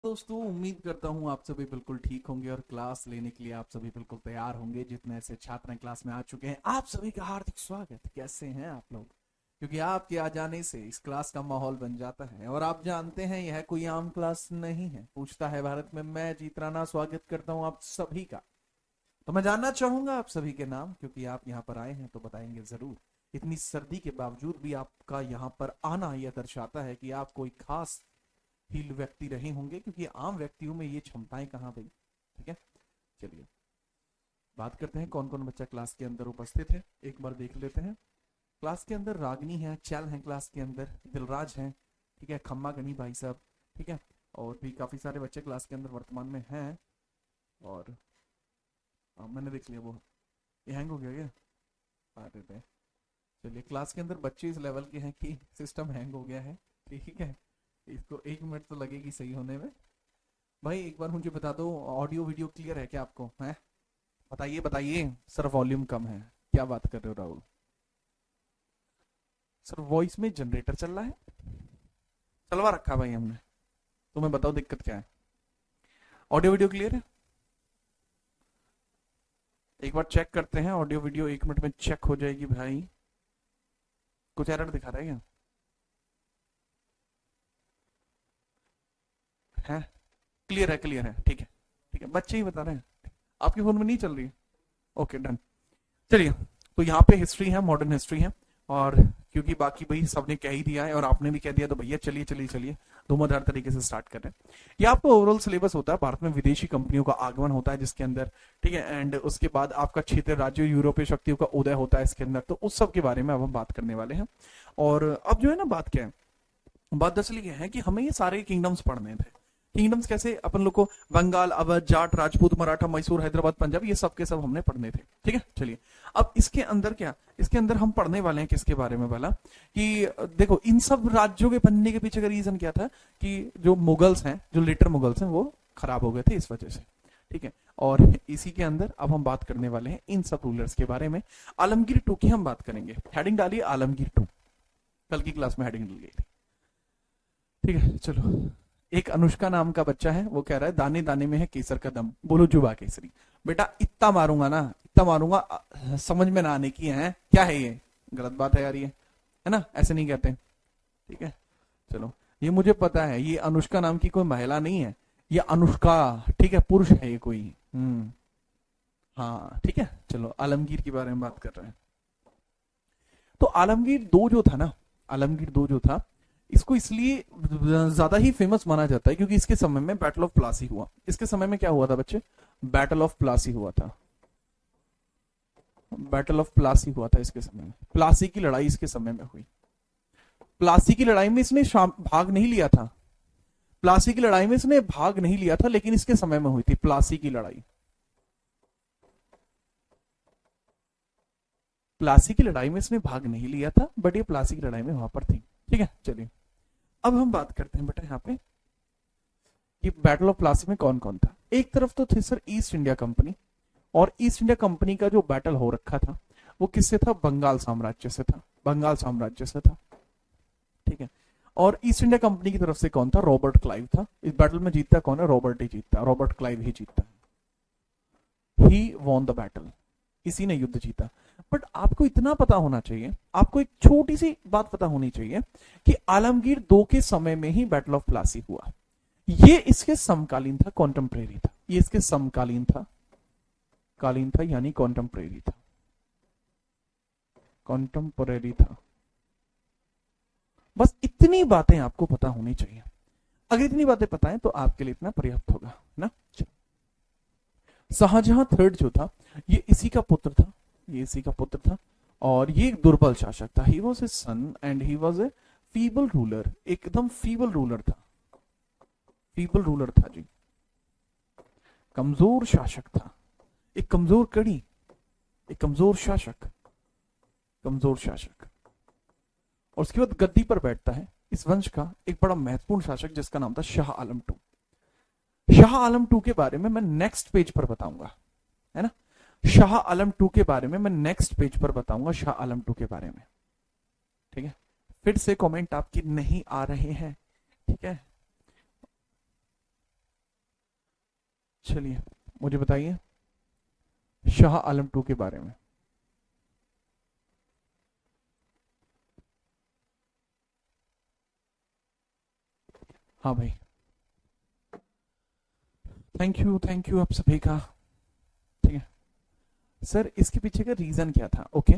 दोस्तों, उम्मीद करता हूँ आप सभी बिल्कुल ठीक होंगे और क्लास लेने के लिए आप सभी बिल्कुल तैयार होंगे। जितने ऐसे छात्र हैं क्लास में आ चुके हैं, आप सभी का हार्दिक स्वागत। कैसे हैं आप लोग? क्योंकि आपके आ जाने से इस क्लास का माहौल बन जाता है और आप जानते हैं यह कोई आम क्लास नहीं है। पूछता है भारत में, मैं जीत राणा स्वागत करता हूँ आप सभी का। तो मैं जानना चाहूंगा आप सभी के नाम, क्योंकि आप यहाँ पर आए हैं तो बताएंगे जरूर। इतनी सर्दी के बावजूद भी आपका यहाँ पर आना यह दर्शाता है कि आप कोई खास ही व्यक्ति रहे होंगे, क्योंकि आम व्यक्तियों में ये क्षमताएं कहाँ गई। ठीक है, चलिए बात करते हैं कौन कौन बच्चा क्लास के अंदर उपस्थित है। एक बार देख लेते हैं। क्लास के अंदर रागनी है, चल है क्लास के अंदर, दिलराज है, ठीक है, खम्मा गनी भाई साहब, ठीक है, और भी काफी सारे बच्चे क्लास के अंदर वर्तमान में हैं। और मैंने देख लिया, वो ये हैंग हो गया क्या? अरे रे, चलिए क्लास के अंदर बच्चे इस लेवल के हैं कि सिस्टम हैंग हो गया है। ठीक है, इसको 1 मिनट तो लगेगी सही होने में। भाई एक बार मुझे बता दो, ऑडियो वीडियो क्लियर है क्या आपको? है, बताइए बताइए। सर वॉल्यूम कम है। क्या बात कर रहे हो राहुल? सर वॉइस में जनरेटर चल रहा है, चलवा रखा भाई हमने। तुम्हें बताओ दिक्कत क्या है? ऑडियो वीडियो क्लियर है? एक बार चेक करते हैं ऑडियो वीडियो, 1 मिनट में चेक हो जाएगी भाई। कुछ एरर दिखा रहा है क्या? है, क्लियर है, क्लियर है, ठीक है। ठीक है, बच्चे ही बता रहे हैं, आपके फोन में नहीं चल रही है। Okay done. चलिए, तो यहाँ पे हिस्ट्री है, मॉडर्न हिस्ट्री है। और क्योंकि बाकी भाई सबने कह ही दिया है और आपने भी कह दिया, तो भैया चलिए चलिए चलिए धुआंधार तरीके से स्टार्ट कर रहे हैं। ये आपका ओवरऑल सिलेबस होता है। भारत में विदेशी कंपनियों का आगमन होता है जिसके अंदर, ठीक है, एंड उसके बाद आपका क्षेत्र राज्य यूरोपीय शक्तियों का उदय होता है इसके अंदर। तो उस सब के बारे में अब हम बात करने वाले हैं। और अब जो है ना, बात क्या है, बात दरअसल ये है कि हमें ये सारे किंगडम्स पढ़ने थे। किंगडम्स कैसे, अपन लोग को बंगाल, अवध, जाट, राजपूत, मराठा, मैसूर, हैदराबाद, पंजाब, ये सब के सब हमने पढ़ने थे। ठीक है, चलिए अब इसके अंदर क्या, इसके अंदर हम पढ़ने वाले हैं किसके बारे में भला? कि देखो, इन सब राज्यों के बनने के पीछे का रीजन क्या था कि जो मुगल्स हैं, जो लेटर मुगल्स हैं, वो खराब हो गए थे इस वजह से। ठीक है, और इसी के अंदर अब हम बात करने वाले हैं इन सब रूलर्स के बारे में। आलमगीर टू की हम बात करेंगे। हेडिंग डालिए आलमगीर टू, कल की क्लास में हेडिंग डल गई थी। ठीक है, चलो। एक अनुष्का नाम का बच्चा है, वो कह रहा है दाने दाने में है केसर का दम, बोलो जुबा केसरी। बेटा इतना मारूंगा ना, इतना मारूंगा, समझ में ना आने की है क्या है ये? गलत बात है यार ये, है ना? ऐसे नहीं कहते। ठीक है, चलो। ये मुझे पता है, ये अनुष्का नाम की कोई महिला नहीं है, ये अनुष्का, ठीक है, पुरुष है ये कोई। हाँ ठीक है, चलो आलमगीर के बारे में बात कर रहे हैं। तो आलमगीर दो जो था ना, आलमगीर दो जो था, इसको इसलिए ज्यादा ही फेमस माना जाता है क्योंकि इसके समय में बैटल ऑफ प्लासी हुआ। इसके समय में क्या हुआ था बच्चे? बैटल ऑफ प्लासी हुआ था। बैटल ऑफ प्लासी हुआ था इसके समय में। प्लासी की लड़ाई इसके समय में हुई। प्लासी की लड़ाई में इसने भाग नहीं लिया था। प्लासी की लड़ाई में इसने भाग नहीं लिया था, लेकिन इसके समय में हुई थी प्लासी की लड़ाई। प्लासी की लड़ाई में इसने भाग नहीं लिया था, बट ये प्लासी की लड़ाई में वहां पर थी। ठीक है, चलिए अब हम बात करते हैं बेटा यहाँ पे कि बैटल ऑफ प्लासी में कौन कौन था। एक तरफ तो थी सर ईस्ट इंडिया कंपनी, और ईस्ट इंडिया कंपनी का जो बैटल हो रखा था वो किससे था? बंगाल साम्राज्य से था। बंगाल साम्राज्य से था। ठीक है, और ईस्ट इंडिया कंपनी की तरफ से कौन था? रॉबर्ट क्लाइव था। इस बैटल में जीतता कौन है? रॉबर्ट ही जीतता, रॉबर्ट क्लाइव ही जीतता। ही वॉन द बैटल, इसी ने युद्ध जीता। बट आपको इतना पता होना चाहिए, आपको एक छोटी सी बात पता होनी चाहिए कि आलमगीर दो के समय में ही बैटल ऑफ प्लासी हुआ। ये इसके समकालीन था, कॉन्टेम्परेरी था। ये इसके समकालीन था, कालीन था, यानी कॉन्टेम्परेरी था, कॉन्टेम्परेरी था। बस इतनी बातें आपको पता होनी चाहिए। अगर इतनी बातें पता है तो आपके लिए इतना पर्याप्त होगा ना। शाहजहां थर्ड जो था, ये इसी का पुत्र था, ये इसी का पुत्र था, और ये एक दुर्बल शासक था। He was a son and he was a feeble ruler. एकदम फीबल रूलर था, फीबल रूलर था जी, कमजोर शासक था, एक कमजोर कड़ी, एक कमजोर शासक, कमजोर शासक। और उसके बाद गद्दी पर बैठता है इस वंश का एक बड़ा महत्वपूर्ण शासक जिसका नाम था शाह आलम टू। शाह आलम टू के बारे में मैं नेक्स्ट पेज पर बताऊंगा, है ना? शाह आलम टू के बारे में मैं नेक्स्ट पेज पर बताऊंगा, शाह आलम टू के बारे में। ठीक है, फिर से कमेंट आपकी नहीं आ रहे हैं, ठीक है? चलिए मुझे बताइए शाह आलम टू के बारे में। हाँ भाई, थैंक यू आप सभी का। ठीक है सर, इसके पीछे का रीजन क्या था? ओके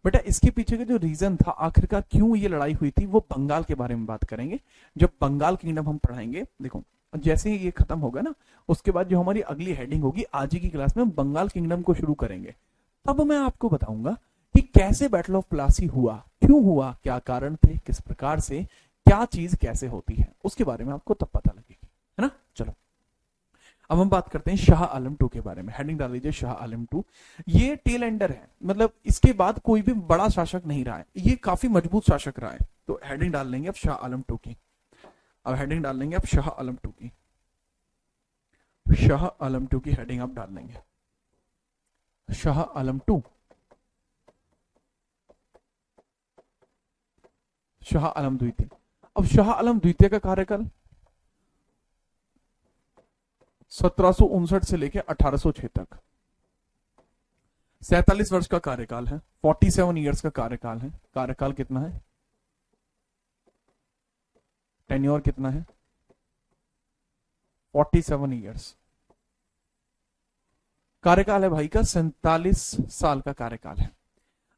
बेटा, इसके पीछे का जो रीजन था आखिरकार क्यों ये लड़ाई हुई थी, वो बंगाल के बारे में बात करेंगे। जब बंगाल किंगडम हम पढ़ाएंगे, देखो जैसे ही ये खत्म होगा ना, उसके बाद जो हमारी अगली हेडिंग होगी आज ही की क्लास में, हम बंगाल किंगडम को शुरू करेंगे। तब मैं आपको बताऊंगा कि कैसे बैटल ऑफ प्लासी हुआ, क्यों हुआ, क्या कारण थे, किस प्रकार से, क्या चीज कैसे होती है, उसके बारे में आपको तब पता लगेगी, है ना। चलो अब हम बात करते हैं शाह आलम टू के बारे में। हेडिंग डाल लीजिए शाह आलम टू। ये टेल एंडर है, मतलब इसके बाद कोई भी बड़ा शासक नहीं रहा है, ये काफी मजबूत शासक रहा है। तो हेडिंग डाल लेंगे अब शाह आलम टू की। अब हेडिंग डाल लेंगे अब शाह आलम टू की। शाह आलम टू की हेडिंग आप डाल लेंगे शाह आलम टू। शाह आलम द्वितीय। अब शाह आलम द्वितीय का कार्यकाल 1759 से लेकर 1806 तक 47 वर्ष का कार्यकाल है, 47 ईयर्स का कार्यकाल है। कार्यकाल कितना है? टेन्योर कितना है? 47 ईयर्स कार्यकाल है भाई का, 47 साल का कार्यकाल है।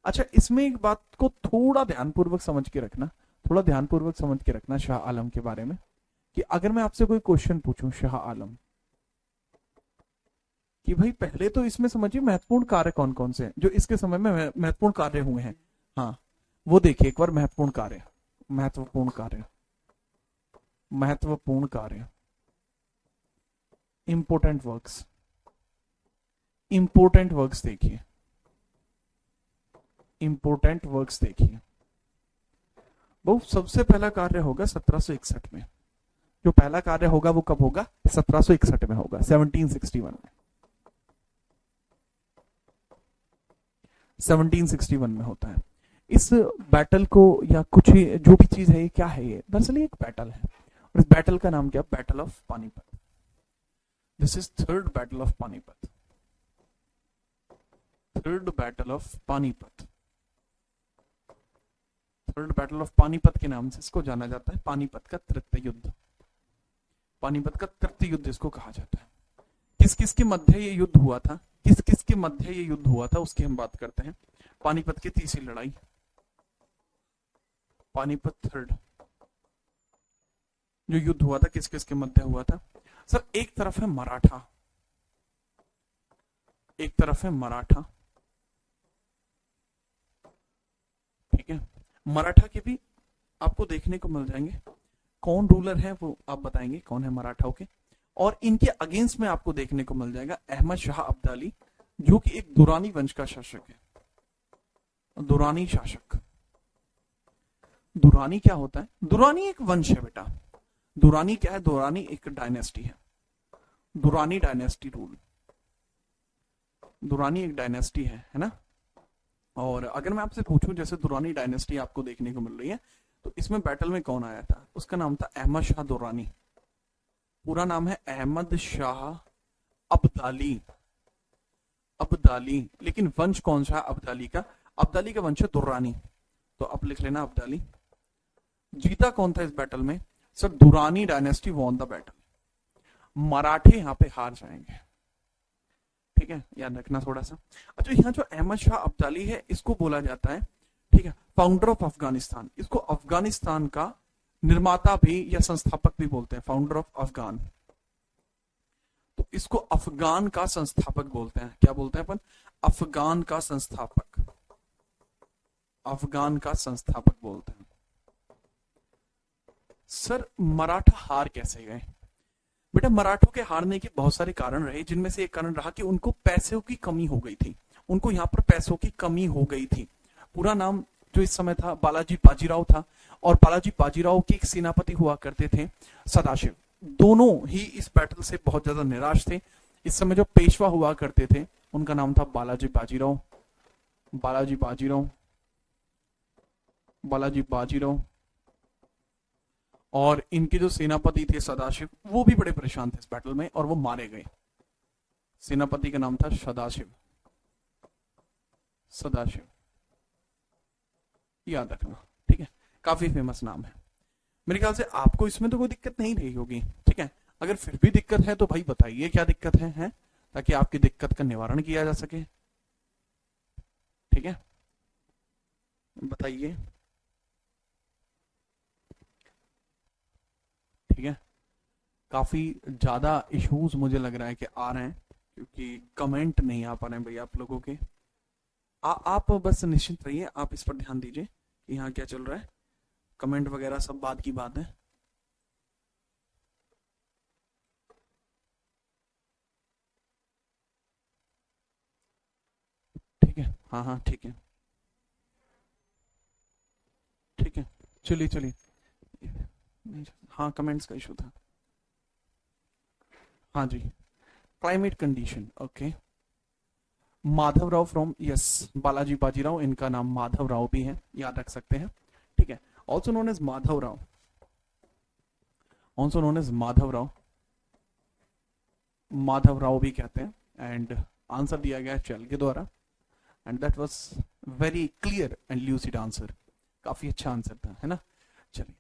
अच्छा, इसमें एक बात को थोड़ा ध्यानपूर्वक समझ के रखना, थोड़ा ध्यानपूर्वक समझ के रखना शाह आलम के बारे में, कि अगर मैं आपसे कोई क्वेश्चन पूछूं शाह आलम कि भाई पहले तो इसमें समझिए महत्वपूर्ण कार्य कौन कौन से हैं जो इसके समय में महत्वपूर्ण कार्य हुए हैं। हाँ वो देखिए एक बार, महत्वपूर्ण कार्य, महत्वपूर्ण कार्य, महत्वपूर्ण कार्य, इंपोर्टेंट वर्क्स, इंपोर्टेंट वर्क्स देखिए, इंपोर्टेंट वर्क्स देखिए। वो सबसे पहला कार्य होगा 1761 में। जो पहला कार्य होगा वो कब होगा? 1761 में होगा, 1761 में, 1761 में होता है। इस बैटल को या कुछ जो भी चीज है, ये क्या है? ये दरअसल एक बैटल है, और इस बैटल का नाम क्या? Battle of Panipat. This is third battle of Panipat, third battle of Panipat. Third battle of Panipat के नाम से इसको जाना जाता है, पानीपत का तृतीय युद्ध। पानीपत का तृतीय युद्ध इसको कहा जाता है। किस किस के मध्य ये युद्ध हुआ था, किस किस के मध्य ये युद्ध हुआ था, उसकी हम बात करते हैं। पानीपत की तीसरी लड़ाई, पानीपत थर्ड जो युद्ध हुआ था, किस किस के मध्य हुआ था? सर एक तरफ है मराठा, एक तरफ है मराठा, ठीक है। मराठा के भी आपको देखने को मिल जाएंगे, कौन रूलर है वो आप बताएंगे कौन है मराठाओं के। और इनके अगेंस्ट में आपको देखने को मिल जाएगा अहमद शाह अब्दाली, जो कि एक दुरानी वंश का शासक है। दुरानी शासक, दुरानी क्या होता है? दुरानी एक वंश है बेटा। दुरानी क्या है? दुरानी एक डायनेस्टी है, दुरानी डायनेस्टी रूल, दुरानी एक डायनेस्टी है ना। और अगर मैं आपसे पूछूं जैसे दुरानी डायनेस्टी आपको देखने को मिल रही है, तो इसमें बैटल में कौन आया था? उसका नाम था अहमद शाह दुरानी। पूरा नाम है अहमद शाह अब्दाली, अब्दाली, लेकिन वंश कौन सा अब्दाली का? अब्दाली का वंश है दुर्रानी, तो अब लिख लेना अब्दाली। जीता कौन था इस बैटल में? Sir Durrani dynasty won the battle, मराठे यहां पे हार जाएंगे, ठीक है, याद रखना थोड़ा सा। अच्छा, यहाँ जो अहमद शाह अब्दाली है इसको बोला जाता है, ठीक है, फाउंडर ऑफ अफगानिस्तान। इसको अफगानिस्तान का निर्माता भी या संस्थापक भी बोलते हैं, फाउंडर ऑफ अफगान। तो इसको अफगान का संस्थापक बोलते हैं। क्या बोलते हैं अपन? अफगान का संस्थापक, अफगान का संस्थापक बोलते हैं। सर मराठा हार कैसे गए? बेटा मराठों के हारने के बहुत सारे कारण रहे, जिनमें से एक कारण रहा कि उनको पैसों की कमी हो गई थी, उनको यहाँ पर पैसों की कमी हो गई थी। पूरा नाम जो इस समय था बालाजी बाजीराव था, और बालाजी बाजीराव के एक सेनापति हुआ करते थे सदाशिव। दोनों ही इस बैटल से बहुत ज्यादा निराश थे। इस समय जो पेशवा हुआ करते थे उनका नाम था बालाजी बाजीराव, बालाजी बाजीराव, बालाजी बाजीराव। और इनके जो सेनापति थे सदाशिव, वो भी बड़े परेशान थे इस बैटल में और वो मारे गए। सेनापति का नाम था सदाशिव, सदाशिव, याद रखना, ठीक है। काफी फेमस नाम है। मेरे ख्याल से आपको इसमें तो कोई दिक्कत नहीं रही होगी, ठीक है। अगर फिर भी दिक्कत है तो भाई बताइए क्या दिक्कत है, ताकि आपकी दिक्कत का निवारण किया जा सके, ठीक है, बताइए, ठीक है। काफी ज्यादा इश्यूज मुझे लग रहा है कि आ रहे हैं, क्योंकि कमेंट नहीं आ पा रहे हैं भैया आप लोगों के। आप बस निश्चिंत रहिए, आप इस पर ध्यान दीजिए कि यहाँ क्या चल रहा है। कमेंट वगैरह सब बात की बात है। ठीक है, हाँ हाँ ठीक है, ठीक है, चलिए चलिए। हाँ, कमेंट्स का इशू था। हाँ जी, climate condition, okay. Madhav Rao from, yes, Balaji Bajirao, इनका नाम माधव राव भी है, याद रख सकते हैं, ठीक है। Also known as Madhav Rao, also known as Madhav Rao, Madhav Rao भी कहते हैं। एंड आंसर दिया गया चल के द्वारा, and that was very clear and lucid answer, काफी अच्छा आंसर था, है ना। चलिए,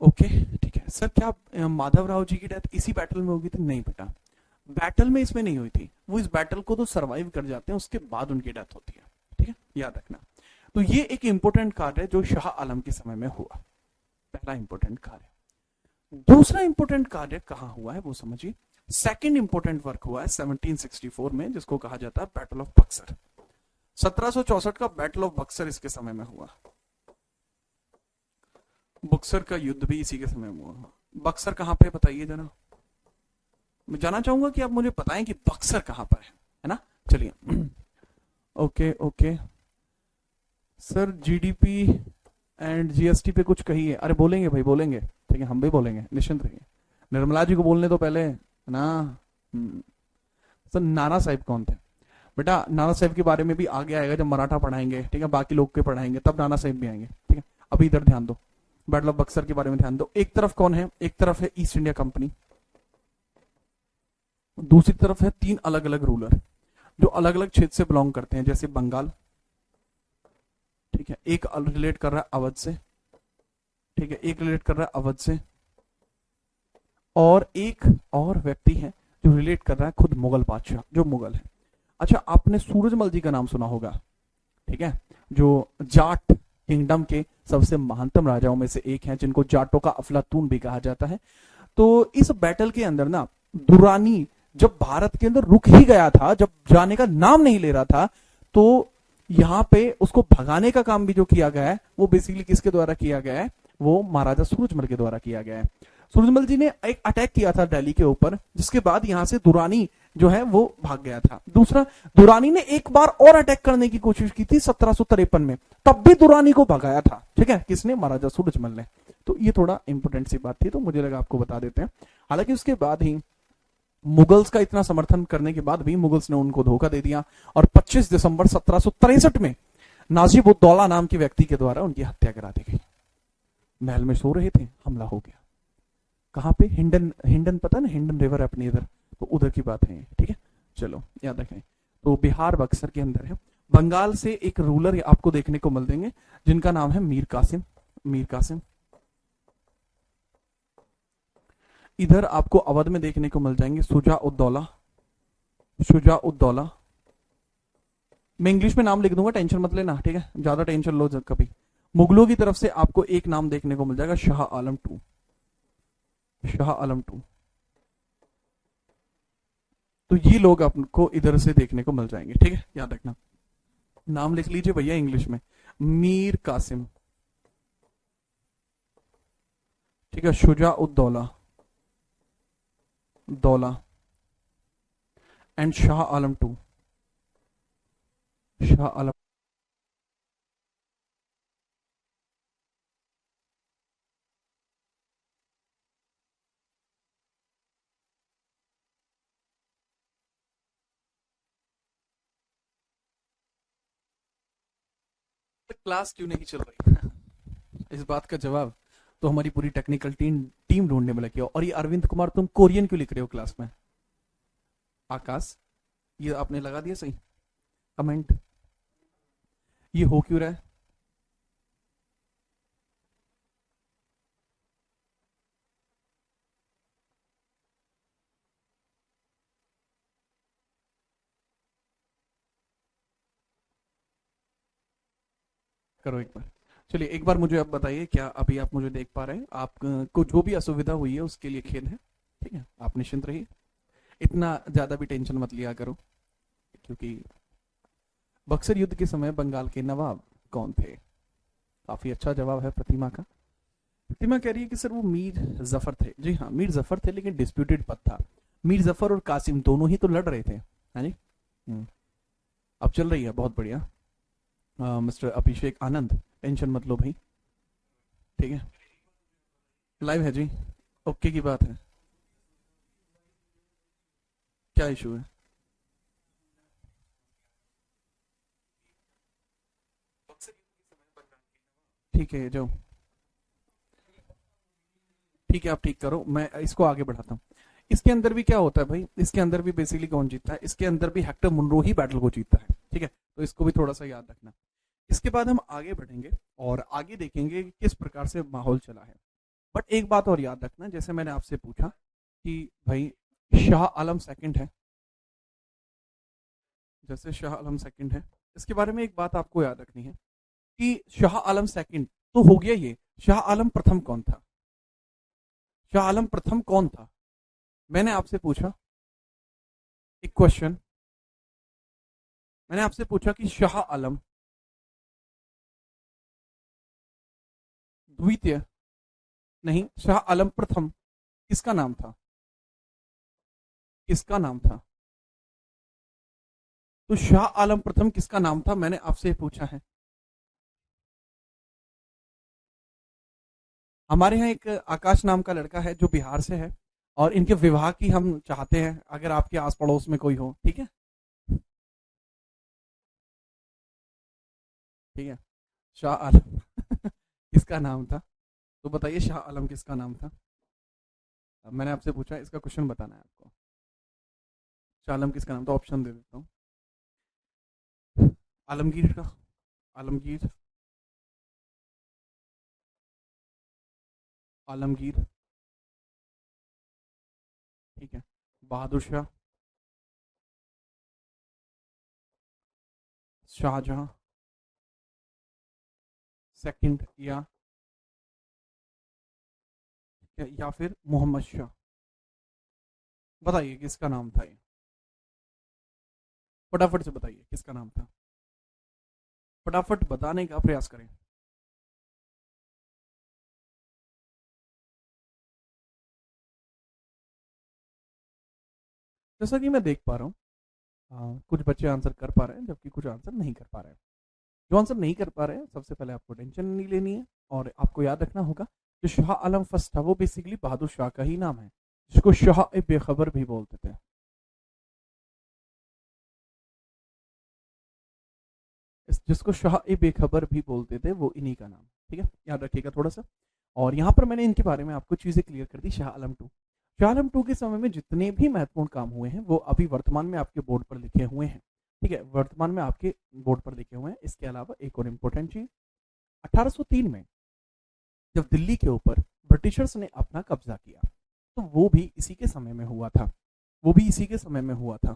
ओके, ठीक है। सर क्या माधव राव जी की डेथ इसी बैटल में होगी थी? नहीं बेटा, बैटल में इसमें नहीं हुई थी, वो इस बैटल को तो सरवाइव कर जाते हैं, उसके बाद उनकी डेथ होती है, ठीक है, याद रखना। तो ये एक इंपॉर्टेंट कार्य है जो शाह आलम के समय में हुआ, पहला इंपॉर्टेंट कार्य। दूसरा इंपॉर्टेंट कार्य कहां हुआ है वो समझिए। सेकंड इंपॉर्टेंट वर्क हुआ है 1764 में, जिसको कहा जाता है बैटल ऑफ बक्सर। 1764 का बैटल ऑफ बक्सर इसके समय में हुआ। बक्सर का युद्ध भी इसी के समय में हुआ। बक्सर कहां पे बताइए जरा, मैं जानना चाहूंगा कि आप मुझे बताएं कि बक्सर कहां पर है ना। चलिए, okay okay. Sir GDP and GST पे कुछ कहिए। अरे बोलेंगे भाई, बोलेंगे, ठीक है, हम भी बोलेंगे, निश्चिंत रहिए। निर्मला जी को बोलने तो पहले ना। सर नाना साहिब कौन थे? बेटा नाना साहिब के बारे में भी आगे आएगा जब मराठा पढ़ाएंगे, ठीक है, बाकी लोग के पढ़ाएंगे, तब नाना साहिब भी आएंगे, ठीक है। अभी इधर ध्यान दो, बैटल ऑफ बक्सर के बारे में ध्यान दो। एक तरफ कौन है? एक तरफ है ईस्ट इंडिया कंपनी, दूसरी तरफ है तीन अलग अलग रूलर जो अलग अलग क्षेत्र से बिलोंग करते हैं, जैसे बंगाल, ठीक है, एक रिलेट कर रहा है अवध से, ठीक है, एक रिलेट कर रहा है अवध से, और एक और व्यक्ति है जो रिलेट कर रहा है खुद मुगल बादशाह, जो मुगल है। अच्छा, आपने सूरजमल जी का नाम सुना होगा, ठीक है, जो जाट किंगडम के सबसे महानतम राजाओं में से एक हैं, जिनको जाटों का अफलातून भी कहा जाता है। तो इस बैटल के अंदर ना दुरानी जब भारत के अंदर रुक ही गया था, जब जाने का नाम नहीं ले रहा था, तो यहाँ पे उसको भगाने का काम भी जो किया गया है वो बेसिकली किसके द्वारा किया गया है? वो महाराजा सूरजमल के द्वारा किया गया है। सूरजमल जी ने एक अटैक किया था दिल्ली के ऊपर, जिसके बाद यहां से दुरानी जो है वो भाग गया था। दूसरा, दुरानी ने एक बार और अटैक करने की कोशिश की थी 1753 में, तब भी दुरानी को भगाया था, ठीक है, किसने? महाराजा सूरजमल ने। तो ये थोड़ा इंपॉर्टेंट सी बात थी, तो मुझे लगा आपको बता देते हैं। हालांकि उसके बाद ही मुगल्स का इतना समर्थन करने के बाद भी मुगल्स ने उनको धोखा दे दिया, और 25 दिसंबर 1763 में नाजिब उद दौला नाम के व्यक्ति के द्वारा उनकी हत्या करा दी गई। महल में सो रहे थे, हमला हो गया। कहां पे? हिंडन, हिंडन पता ना, हिंडन रिवर है अपने इधर, तो उधर की बात है, ठीक है। चलो याद रखें। तो बिहार बक्सर के अंदर है। बंगाल से एक रूलर आपको देखने को मिल देंगे जिनका नाम है मीर कासिम, मीर कासिम। इधर आपको अवध में देखने को मिल जाएंगे शुजा उद दौला, शुजा उद दौला। मैं इंग्लिश में नाम लिख दूंगा, टेंशन मत लेना, ठीक है, ज्यादा टेंशन लो कभी। मुगलों की तरफ से आपको एक नाम देखने को मिल जाएगा, शाह आलम टू, शाह आलम टू। तो ये लोग आपको इधर से देखने को मिल जाएंगे, ठीक है, याद रखना। नाम लिख लीजिए भैया इंग्लिश में, मीर कासिम, ठीक है, Shuja ud Daula, Daula, and Shah Alam two, Shah Alam. Class क्यों नहीं चल रही है? इस बात का जवाब तो हमारी पूरी टेक्निकल टीम ढूंढने में लगी हो। और ये अरविंद कुमार, तुम कोरियन क्यों लिख रहे हो क्लास में? आकाश, ये आपने लगा दिया सही कमेंट? ये हो क्यों रहा है? करो एक बार। चलिए एक बार मुझे आप बताइए, क्या अभी आप मुझे देख पा रहे हैं? आपको जो भी असुविधा हुई है उसके लिए खेद है, ठीक है, आप निश्चिंत रहिए। इतना ज्यादा भी टेंशन मत लिया करो, क्योंकि बक्सर युद्ध के समय बंगाल के नवाब कौन थे? काफी अच्छा जवाब है प्रतिमा का। प्रतिमा कह रही है कि सर वो मीर जफर थे। जी हाँ, मीर जफर थे, लेकिन डिस्प्यूटेड पद था। मीर जफर और कासिम दोनों ही तो लड़ रहे थे, है जी। अब चल रही है, बहुत बढ़िया। मिस्टर अभिषेक आनंद, टेंशन मत लो भाई, ठीक है, लाइव है जी, ओके की बात है। क्या इशू है? ठीक है जो, ठीक है आप ठीक करो, मैं इसको आगे बढ़ाता हूँ। इसके अंदर भी क्या होता है भाई, इसके अंदर भी बेसिकली कौन जीतता है? इसके अंदर भी हेक्टर मुनरो ही बैटल को जीतता है, ठीक है, तो इसको भी थोड़ा सा याद रखना। इसके बाद हम आगे बढ़ेंगे और आगे देखेंगे कि किस प्रकार से माहौल चला है। बट एक बात और याद रखना, जैसे मैंने आपसे पूछा कि भाई शाह आलम सेकंड है, जैसे शाह आलम सेकंड है, इसके बारे में एक बात आपको याद रखनी है कि शाह आलम सेकंड तो हो गया, ये शाह आलम प्रथम कौन था? शाह आलम प्रथम कौन था? मैंने आपसे पूछा एक क्वेश्चन, मैंने आपसे पूछा कि शाह आलम द्वितीय, नहीं, शाह आलम प्रथम किसका नाम था? किसका नाम था? तो शाह आलम प्रथम किसका नाम था, मैंने आपसे पूछा है। हमारे यहाँ एक आकाश नाम का लड़का है जो बिहार से है, और इनके विवाह की हम चाहते हैं, अगर आपके आस पड़ोस में कोई हो, ठीक है, ठीक है। शाह आलम किसका नाम था? तो बताइए शाह आलम किसका नाम था? अब मैंने आपसे पूछा, इसका क्वेश्चन बताना है आपको। शाह आलम किसका नाम था? ऑप्शन दे देता हूँ। आलमगीर का, आलमगीर, आलमगीर, ठीक है, बहादुर शाह, शाहजहां सेकंड, या फिर मोहम्मद शाह? बताइए किसका नाम था ये, फटाफट से बताइए किसका नाम था, फटाफट बताने का प्रयास करें। जैसा कि मैं देख पा रहा हूँ, कुछ बच्चे आंसर कर पा रहे हैं जबकि कुछ आंसर नहीं कर पा रहे हैं। जो आंसर नहीं कर पा रहे हैं, सबसे पहले आपको टेंशन नहीं लेनी है, और आपको याद रखना होगा जो शाह आलम फर्स्ट था वो बेसिकली बहादुर शाह का ही नाम है, जिसको शाह ए बेखबर भी बोलते थे। जिसको शाह ए बेखबर भी बोलते थे, वो इन्हीं का नाम, ठीक है, याद रखिएगा थोड़ा सा। और यहाँ पर मैंने इनके बारे में आपको चीजें क्लियर कर दी। शाह आलम टू, शाह आलम टू के समय में जितने भी महत्वपूर्ण काम हुए हैं वो अभी वर्तमान में आपके बोर्ड पर लिखे हुए हैं, ठीक है, वर्तमान में आपके बोर्ड पर लिखे हुए हैं। इसके अलावा एक और इम्पोर्टेंट चीज, 1803 में जब दिल्ली के ऊपर ब्रिटिशर्स ने अपना कब्जा किया, तो वो भी इसी के समय में हुआ था, वो भी इसी के समय में हुआ था,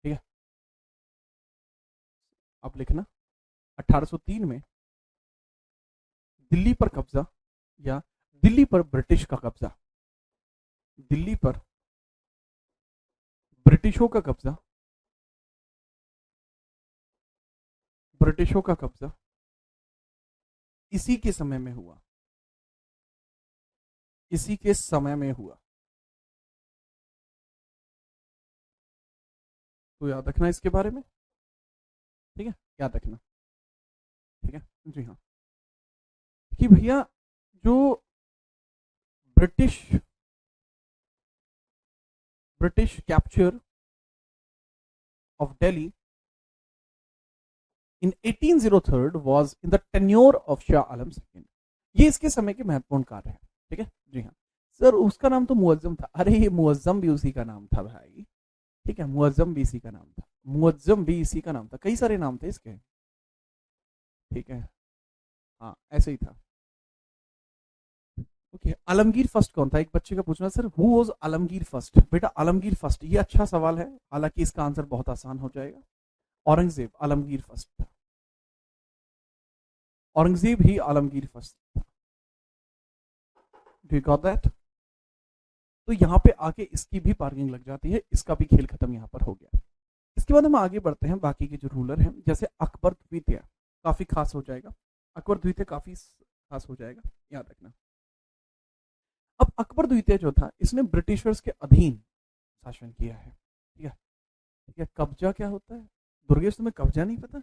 ठीक है, अब लिखना 1803 में दिल्ली पर कब्जा, या दिल्ली पर ब्रिटिश का कब्जा, दिल्ली पर ब्रिटिशों का कब्जा, ब्रिटिशों का कब्जा इसी के समय में हुआ, इसी के समय में हुआ। तो याद रखना इसके बारे में, ठीक है, याद रखना, ठीक है, जी हाँ, कि भैया जो British British capture of Delhi in 1803 was in the tenure of Shah Alam second, ये इसके समय के महत्वपूर्ण कार्य है, ठीक है, जी हाँ। सर उसका नाम तो मुअज्जम था, अरे ये मुअज्जम भी उसी का नाम था भाई, ठीक है, मुअज्जम भी इसी का नाम था, मुअज्जम भी इसी का नाम था, कई सारे नाम थे इसके। ठीक है, हाँ ऐसे ही था। ओके, आलमगीर फर्स्ट कौन था? एक बच्चे का पूछना, sir who was Alamgir first? बेटा आलमगीर फर्स्ट, ये अच्छा सवाल है, हालांकि इसका आंसर बहुत आसान हो जाएगा। औरंगजेब आलमगीर फर्स्ट था, औरंगजेब ही आलमगीर फर्स्ट था। Do you got that? तो यहाँ पे आके इसकी भी पार्किंग लग जाती है, इसका भी खेल खत्म यहाँ पर हो गया। इसके बाद हम आगे बढ़ते हैं, बाकी के जो रूलर हैं, जैसे अकबर द्वितीय, काफी खास हो जाएगा, अकबर द्वितीय काफी खास हो जाएगा, याद रखना। अब अकबर द्वितीय जो था, इसने ब्रिटिशर्स के अधीन शासन किया है। ठीक है, ठीक है। कब्जा क्या होता है? दुर्गेश तुम्हें कब्जा नहीं पता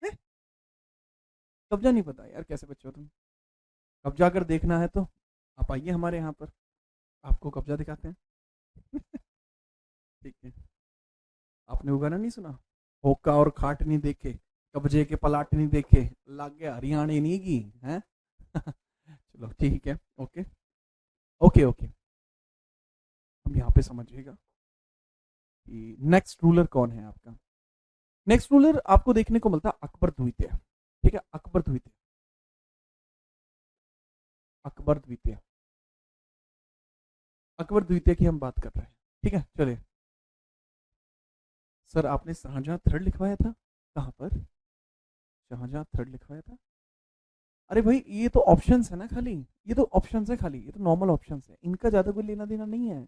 है? कब्जा नहीं पता यार, कैसे बच्चे हो तुम? कब्जा अगर देखना है तो आप आइए हमारे यहाँ पर, आपको कब्जा दिखाते हैं। ठीक है, आपने वो गाना नहीं सुना, होका और खाट नहीं देखे, कब्जे के पलाट नहीं देखे, लाग गया हरियाणे नहीं की है। चलो ठीक है, ओके ओके ओके। अब यहाँ पे समझिएगा कि नेक्स्ट रूलर कौन है आपका। नेक्स्ट रूलर आपको देखने को मिलता है अकबर द्वितीय। ठीक है, अकबर द्वितीय, अकबर द्वितीय, अकबर द्वितीय की हम बात कर रहे हैं। ठीक है, चलिए। सर आपने शाहजहां थर्ड लिखवाया था, कहां पर? शाहजहां थर्ड लिखवाया था? अरे भाई ये तो ऑप्शंस है ना खाली, ये तो ऑप्शंस है खाली, ये तो नॉर्मल ऑप्शंस है, इनका ज्यादा कोई लेना देना नहीं है।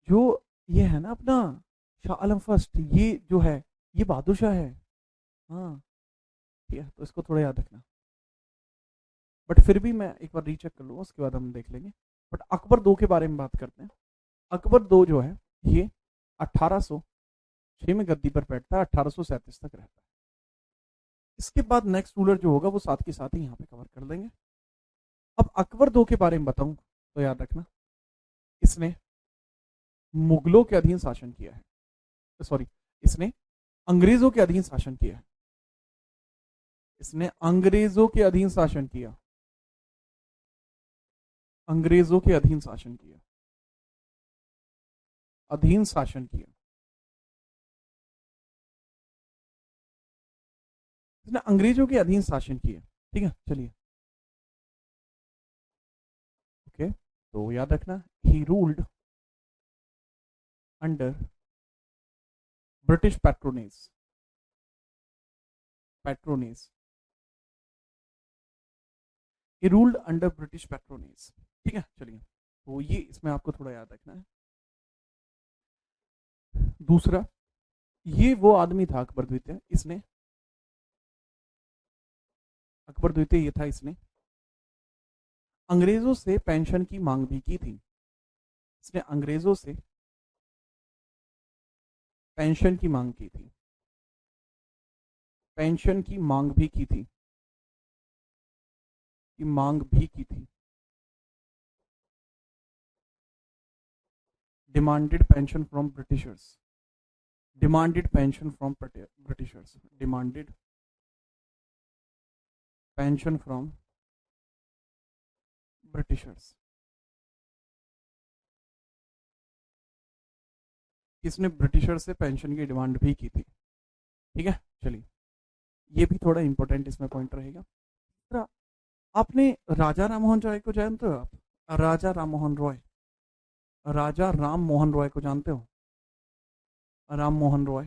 जो ये है ना अपना शाह आलम फर्स्ट, ये जो है ये बहादुर शाह है। हाँ ठीक है, तो इसको थोड़ा याद रखना। बट फिर भी मैं एक बार रीचेक कर लूँगा, उसके बाद हम देख लेंगे। बट अकबर दो के बारे में बात करते हैं। अकबर दो जो है ये 1806 में गद्दी पर बैठता है, 1837 तक रहता है। इसके बाद नेक्स्ट रूलर जो होगा वो साथ के साथ ही यहाँ पे कवर कर देंगे। अब अकबर दो के बारे में बताऊं तो याद रखना, इसने मुगलों के अधीन शासन किया है, सॉरी, इसने अंग्रेजों के अधीन शासन किया है, इसने अंग्रेजों के अधीन शासन किया, अंग्रेजों के अधीन शासन किया, अधीन शासन किया, इसने अंग्रेजों के अधीन शासन किया। ठीक है, चलिए ओके। तो याद रखना, he ruled under British patronage, patronage, he ruled under British patronage. ठीक है, चलिए, तो ये इसमें आपको थोड़ा याद रखना है। दूसरा, ये वो आदमी था अकबर द्वितीय, इसने अकबर द्वितीय ये था, इसने अंग्रेजों से पेंशन की मांग भी की थी, इसने अंग्रेजों से पेंशन की मांग की थी, पेंशन की मांग भी की थी, की मांग भी की थी, demanded pension from Britishers, demanded pension from Britishers, demanded pension from Britishers. किसने ब्रिटिशर से पेंशन की डिमांड भी की थी। ठीक है, चलिए, ये भी थोड़ा इंपॉर्टेंट इसमें पॉइंट रहेगा। आपने राजा राम मोहन रॉय को जानते हो? आप राजा राम मोहन रॉय, राजा राम मोहन रॉय को जानते हो? राम मोहन रॉय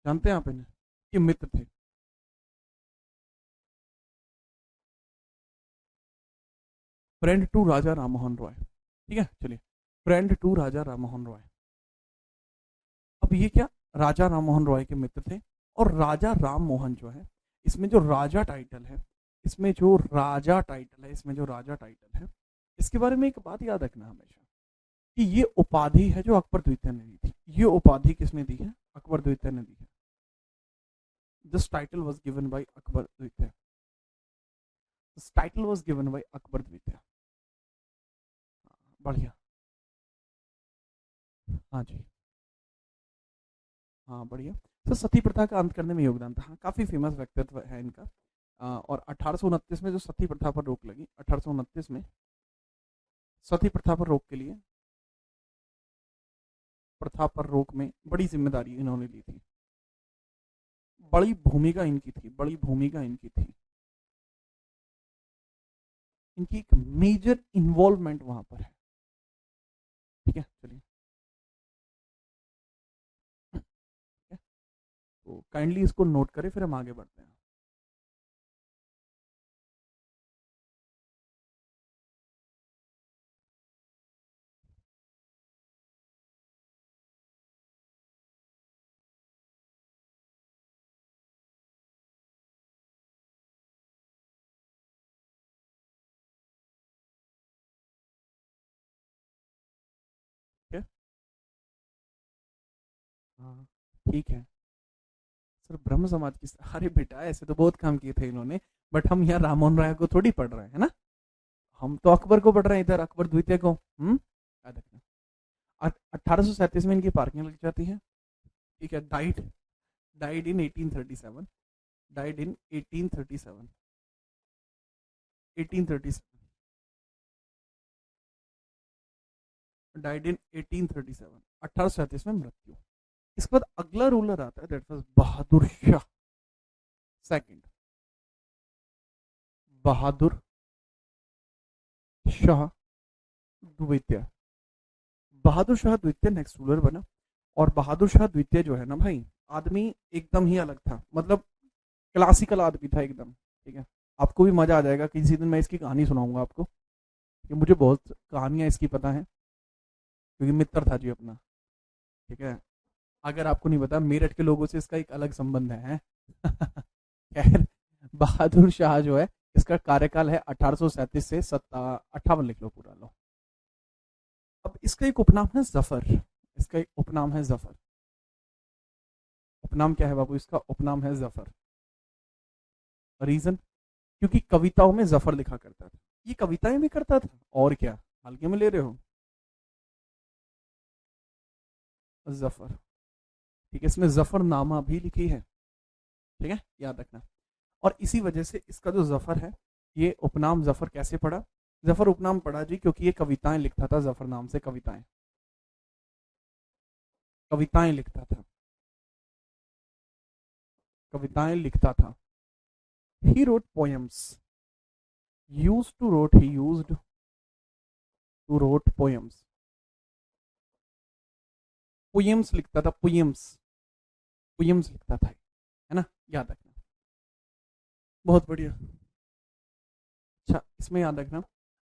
जानते हैं आप इन्हें? ये मित्र थे। फ्रेंड टू राजा राम मोहन रॉय। ठीक है, चलिए, फ्रेंड टू राजा राम मोहन रॉय। अब ये क्या, राजा राम मोहन रॉय के मित्र थे। और राजा राम मोहन जो है, इसमें जो राजा टाइटल है, इसमें जो राजा टाइटल है, इसमें जो राजा टाइटल है, इसके बारे में एक बात याद रखना हमेशा, कि ये उपाधि है जो अकबर द्वितीय ने दी थी। ये उपाधि किसने दी है? अकबर द्वितीय ने दी है। This title was given by Akbar द्वितीय, this title was given by Akbar द्वितीय। बढ़िया, हाँ जी, हाँ बढ़िया। तो सती प्रथा का अंत करने में योगदान था, हाँ, काफी फेमस व्यक्तित्व है इनका। और 1829 में जो सती प्रथा पर रोक लगी, 1829 में सती प्रथा पर रोक के लिए प्रथा पर रोक में बड़ी जिम्मेदारी इन्होंने ली थी, बड़ी भूमिका इनकी थी, बड़ी भूमिका इनकी थी, इनकी एक मेजर इन्वॉल्वमेंट वहां पर है। ठीक है, चलिए, तो काइंडली इसको नोट करें, फिर हम आगे बढ़ते हैं। ठीक है, हाँ, ठीक है सर। ब्रह्म समाज की, अरे बेटा ऐसे तो बहुत काम किए थे इन्होंने, बट हम यहाँ राममोहन राय को थोड़ी पढ़ रहे हैं, है ना। हम तो अकबर को पढ़ रहे हैं, इधर अकबर द्वितीय को। याद रखना। 1837 में इनकी पार्किंग लग जाती है। ठीक है, died died in 1837, died in 1837, 1837, died in 1837, 1837 में मृत्यु। इसके बाद अगला रूलर आता है, that was Bahadur Shah second, Bahadur Shah द्वितीय। बहादुर शाह द्वितीय नेक्स्ट रूलर बना। और बहादुर शाह द्वितीय जो है ना भाई, आदमी एकदम ही अलग था, मतलब क्लासिकल आदमी था एकदम। ठीक है, आपको भी मजा आ जाएगा, किसी दिन मैं इसकी कहानी सुनाऊंगा आपको, कि मुझे बहुत कहानियां इसकी पता है, क्योंकि मित्र था जी अपना। ठीक है, अगर आपको नहीं पता, मेरठ के लोगों से इसका एक अलग संबंध है। खैर, बहादुर शाह जो है, इसका कार्यकाल है 1837 से 58, लिख लो पूरा लो। अब इसका एक उपनाम है जफर, इसका एक उपनाम है जफर। उपनाम क्या है बाबू इसका? उपनाम है जफर। रीजन, क्योंकि कविताओं में जफर लिखा करता था। ये कविताएं भी करता था, और क्या हल्के में ले रहे हो? जफर। ठीक है, इसमें जफरनामा भी लिखी है। ठीक है, याद रखना। और इसी वजह से इसका जो जफर है, ये उपनाम जफर कैसे पड़ा? जफर उपनाम पड़ा जी, क्योंकि ये कविताएं लिखता था, जफर नाम से कविताएं, कविताएं लिखता था, कविताएं लिखता था। He wrote poems, use to wrote, he used to wrote poems. Poems लिखता था, पोएम्स, पोएम्स लिखता था, है ना, याद रखना। बहुत बढ़िया। अच्छा, इसमें याद रखना,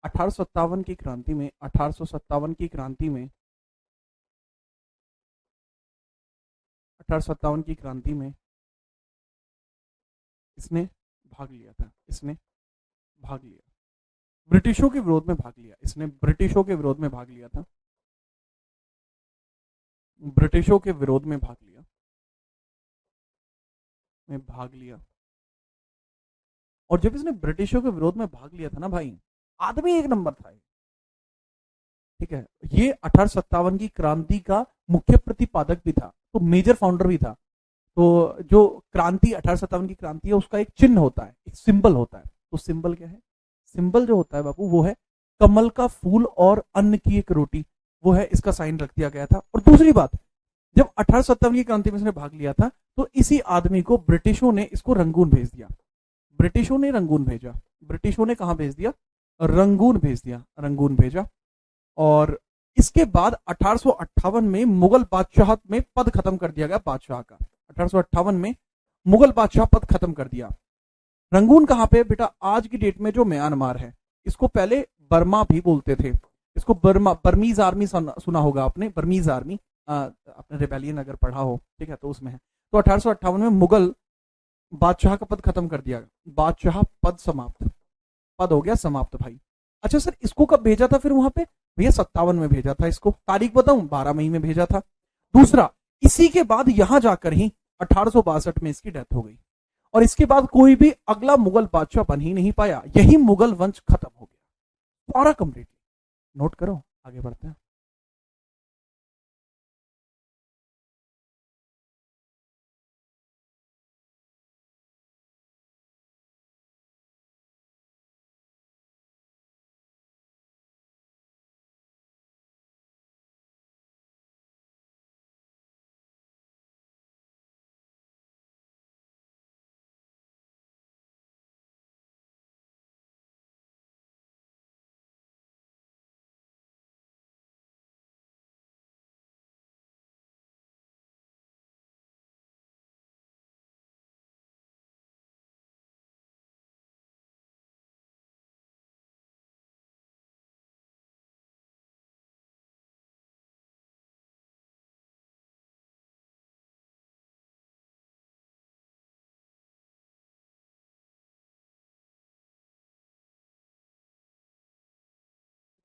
1857 की क्रांति में, 1857 की क्रांति में, 1857 की क्रांति में इसने भाग लिया था, इसने भाग लिया, ब्रिटिशों के विरोध में भाग लिया, इसने ब्रिटिशों के विरोध में भाग लिया था, ब्रिटिशों के विरोध में भाग लिया, में भाग लिया। और जब इसने ब्रिटिशों के विरोध में भाग लिया था ना भाई, आदमी एक नंबर था। ठीक है, ये 1857 की क्रांति का मुख्य प्रतिपादक भी था, तो मेजर फाउंडर भी था। तो जो क्रांति 1857 की क्रांति है, उसका एक चिन्ह होता है, एक सिंबल होता है। तो सिंबल क्या है? सिंबल जो होता है बाबू, वो है कमल का फूल और अन्न की एक रोटी, वो है इसका साइन रख दिया गया था। और दूसरी बात, जब 1857 की क्रांति में इसने भाग लिया था, तो इसी आदमी को ब्रिटिशों ने इसको रंगून भेज दिया, ब्रिटिशों ने रंगून भेजा, ब्रिटिशों ने कहा भेज दिया? रंगून भेज दिया, रंगून भेजा। और इसके बाद 1858 में मुगल बादशाह में पद खत्म कर दिया गया बादशाह का। 1858 में मुगल बादशाह पद खत्म कर दिया। रंगून कहां पे बेटा? आज की डेट में जो म्यांमार है, इसको पहले बर्मा भी बोलते थे, इसको बर्मा, बर्मीज आर्मी सुना होगा आपने, बर्मीज आर्मी, आपने रिबेलियन अगर पढ़ा हो, ठीक है, तो उसमें है। तो 1858 में मुगल बादशाह का पद खत्म कर दिया, बादशाह पद समाप्त, पद हो गया समाप्त भाई। अच्छा सर, इसको कब भेजा था फिर वहां पे? भैया 57 में भेजा था इसको, तारीख बताऊं, 12 मई में भेजा था। दूसरा, इसी के बाद यहां जाकर ही 1862 में इसकी डेथ हो गई, और इसके बाद कोई भी अगला मुगल बादशाह बन ही नहीं पाया, यही मुगल वंश खत्म हो गया सारा कंप्लीटली। नोट करो, आगे बढ़ते हैं।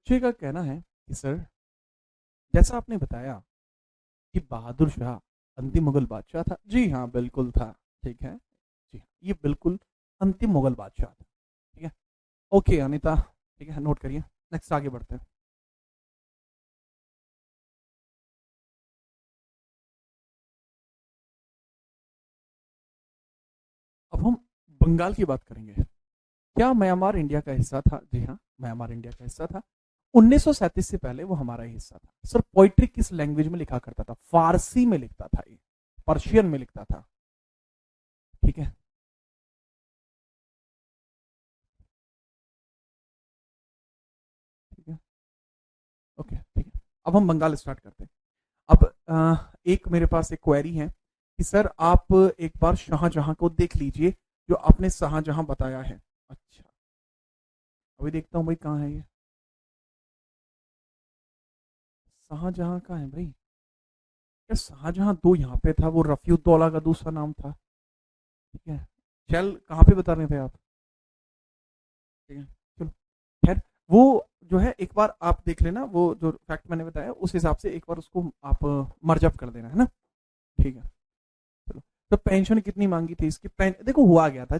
बच्चे का कहना है कि सर, जैसा आपने बताया कि बहादुर शाह अंतिम मुगल बादशाह था, जी हाँ बिल्कुल था, ठीक है, जी हाँ, ये बिल्कुल अंतिम मुगल बादशाह था, ठीक है। ओके अनिता, ठीक है, नोट करिए। नेक्स्ट आगे बढ़ते हैं। अब हम बंगाल की बात करेंगे। क्या म्यांमार इंडिया का हिस्सा था? जी हाँ, म्यांमार इंडिया का हिस्सा था। 1937 से पहले वो हमारा ही हिस्सा था। सर पोइट्री किस लैंग्वेज में लिखा करता था? फारसी में लिखता था, ये पर्शियन में लिखता था, ठीक है। ठीक है, ओके, ठीक है। अब हम बंगाल स्टार्ट करते हैं। अब एक मेरे पास एक क्वेरी है कि सर आप एक बार शाहजहां को देख लीजिए, जो आपने शाहजहां बताया है। अच्छा, अभी देखता हूँ भाई कहाँ है ये शाहजहां, कहाँ है भाई? क्या शाहजहां दो यहाँ पे था, वो रफीउद्दौला का दूसरा नाम था, ठीक है। चल कहाँ पे बता रहे थे आप? ठीक है, चलो, खैर, वो जो है एक बार आप देख लेना, वो जो फैक्ट मैंने बताया उस हिसाब से एक बार उसको आप मर्जअप कर देना, है ना, ठीक है। चलो, तो पेंशन कितनी मांगी थी इसकी? देखो हुआ गया था,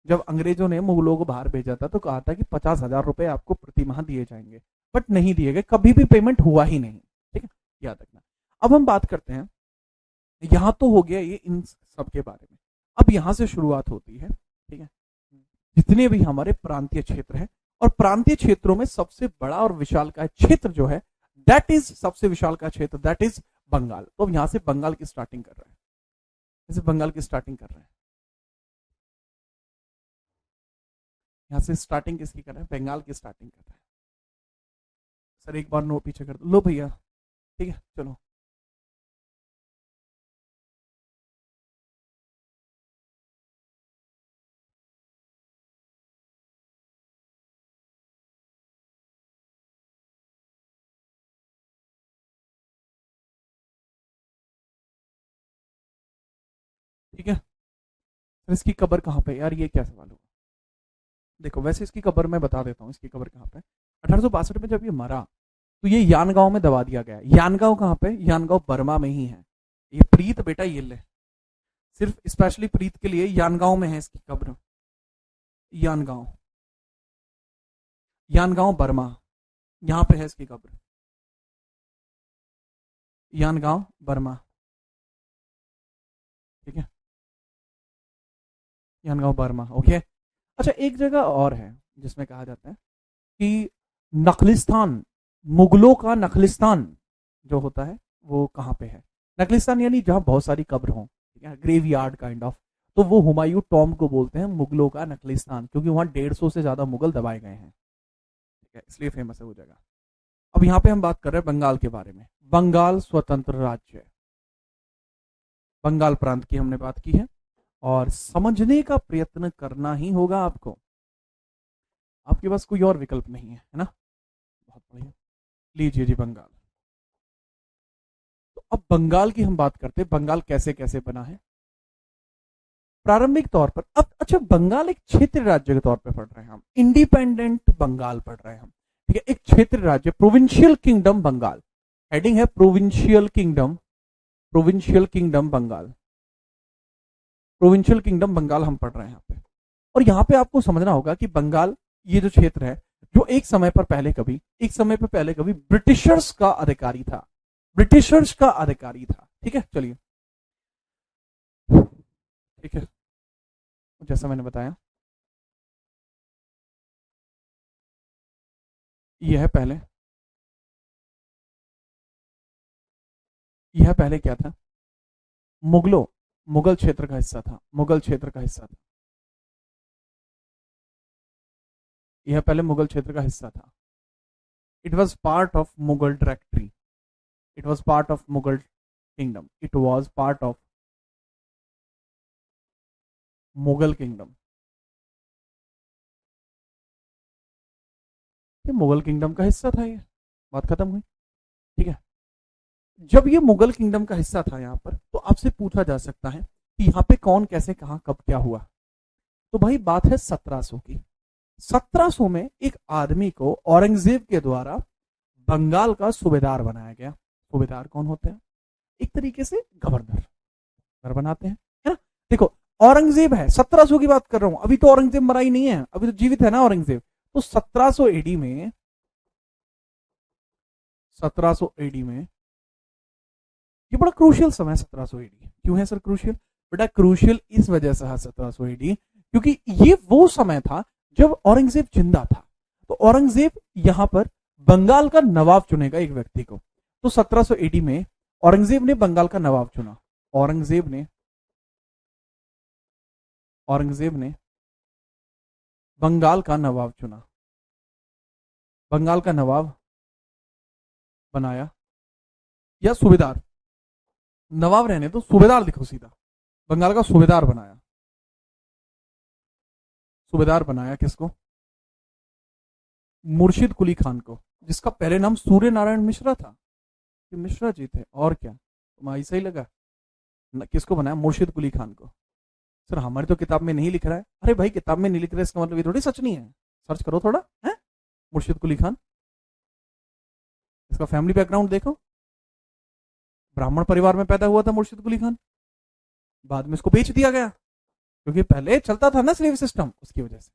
जब अंग्रेजों ने मुगलों को बाहर भेजा था तो कहा था कि 50,000 रुपए आपको प्रति माह दिए जाएंगे, बट नहीं दिए गए, कभी भी पेमेंट हुआ ही नहीं, ठीक है, याद रखना। अब हम बात करते हैं, यहां तो हो गया ये इन सब के बारे में। अब यहां से शुरुआत होती है, ठीक है, जितने भी हमारे प्रांतीय क्षेत्र हैं, और प्रांतीय क्षेत्रों में सबसे बड़ा और विशाल का क्षेत्र जो है, दैट इज सबसे विशाल का क्षेत्र, दैट इज बंगाल। तो अब यहां से बंगाल की स्टार्टिंग कर रहे हैं, जैसे बंगाल की स्टार्टिंग कर रहे हैं, यहां से स्टार्टिंग किसकी कर रहे हैं? बंगाल की स्टार्टिंग कर रहे हैं। सर एक बार नो पीछे कर दो, लो भैया, ठीक है, चलो। ठीक है, सर इसकी कबर कहाँ पे? यार ये क्या सवाल हुआ? देखो वैसे इसकी कबर मैं बता देता हूँ, इसकी कबर कहाँ पे। 1862 में जब ये मरा तो ये यानगांव में दबा दिया गया। यानगांव कहाँ पे? यानगांव बर्मा में ही है। ये प्रीत बेटा, ये ले, सिर्फ स्पेशली प्रीत के लिए यानगांव में है इसकी कब्र। यानगांव, यानगांव बर्मा, यहाँ पे है इसकी कब्र, यानगांव बर्मा, ठीक है, यानगांव बर्मा, ओके। अच्छा एक जगह और है जिसमें कहा जाता है कि नखलिस्तान, मुगलों का नखलिस्तान जो होता है वो कहाँ पे है? नखलिस्तान यानी जहाँ बहुत सारी कब्र हों, ठीक है, ग्रेव यार्ड काइंड ऑफ। तो वो हुमायूं टॉम को बोलते हैं मुगलों का नखलिस्तान, क्योंकि वहां 150 से ज्यादा मुगल दबाए गए हैं, ठीक है, इसलिए फेमस है वो जगह। अब यहाँ पे हम बात कर रहे हैं बंगाल के बारे में। बंगाल स्वतंत्र राज्य है, बंगाल प्रांत की हमने बात की है, और समझने का प्रयत्न करना ही होगा आपको, आपके पास कोई और विकल्प नहीं है ना। बहुत बढ़िया, लीजिए जी बंगाल। तो अब बंगाल की हम बात करते हैं, बंगाल कैसे कैसे बना है प्रारंभिक तौर पर। अब अच्छा, बंगाल एक क्षेत्र राज्य के तौर पर पढ़ रहे हैं हम, इंडिपेंडेंट बंगाल पढ़ रहे हैं हम, ठीक है, एक क्षेत्र राज्य, प्रोविंशियल किंगडम बंगाल। हेडिंग है provincial kingdom, provincial kingdom Bengal, provincial kingdom Bengal हम पढ़ रहे हैं यहाँ पे। और यहाँ पे आपको समझना होगा कि बंगाल, ये जो क्षेत्र है, जो एक समय पर पहले कभी ब्रिटिशर्स का अधिकारी था, ब्रिटिशर्स का अधिकारी था, ठीक है, चलिए, ठीक है, जैसा मैंने बताया, यह पहले, यह पहले क्या था? मुगलों, मुगल क्षेत्र का हिस्सा था, मुगल क्षेत्र का हिस्सा था, यह पहले मुगल क्षेत्र का हिस्सा था। It was part of Mughal directory, it was part of Mughal kingdom, it was part of Mughal kingdom, ये मुगल किंगडम का हिस्सा था, ये बात खत्म हुई, ठीक है। जब ये मुगल किंगडम का हिस्सा था यहाँ पर, तो आपसे पूछा जा सकता है कि यहाँ पे कौन कैसे कहाँ कब क्या हुआ। तो भाई बात है 1700 की, 1700 में एक आदमी को औरंगजेब के द्वारा बंगाल का सूबेदार बनाया गया। सूबेदार कौन होते हैं? एक तरीके से गवर्नर बनाते हैं, है ना। देखो औरंगजेब है, 1700 की बात कर रहा हूं, अभी तो औरंगजेब मरा ही नहीं है, अभी तो जीवित है ना औरंगजेब। तो 1700 एडी में 1700 एडी में ये बड़ा क्रूशियल समय 1700 एडी क्यों है सर क्रूशियल? बेटा क्रूशियल इस वजह से है 1700 एडी क्योंकि ये वो समय था जब औरंगजेब जिंदा था। तो औरंगजेब यहां पर बंगाल का नवाब चुनेगा एक व्यक्ति को। तो 1700 एडी में औरंगजेब ने बंगाल का नवाब चुना। औरंगजेब ने बंगाल का नवाब चुना, बंगाल का नवाब बनाया, या सूबेदार, नवाब रहने तो सूबेदार लिखो सीधा, बंगाल का सूबेदार बनाया। सूबेदार बनाया किसको? मुर्शिद कुली खान को, जिसका पहले नाम सूर्य नारायण मिश्रा था। कि मिश्रा जी थे और क्या, तुम्हें ऐसा ही लगा? किसको बनाया? मुर्शिद कुली खान को। सर हमारी तो किताब में नहीं लिख रहा है। अरे भाई किताब में नहीं लिख रहा है इसका मतलब ये थोड़ी सच नहीं है, सर्च करो थोड़ा है। मुर्शिद कुली खान, इसका फैमिली बैकग्राउंड देखो, ब्राह्मण परिवार में पैदा हुआ था मुर्शिद कुली खान, बाद में इसको बेच दिया गया क्योंकि पहले चलता था ना स्लेव सिस्टम, उसकी वजह से।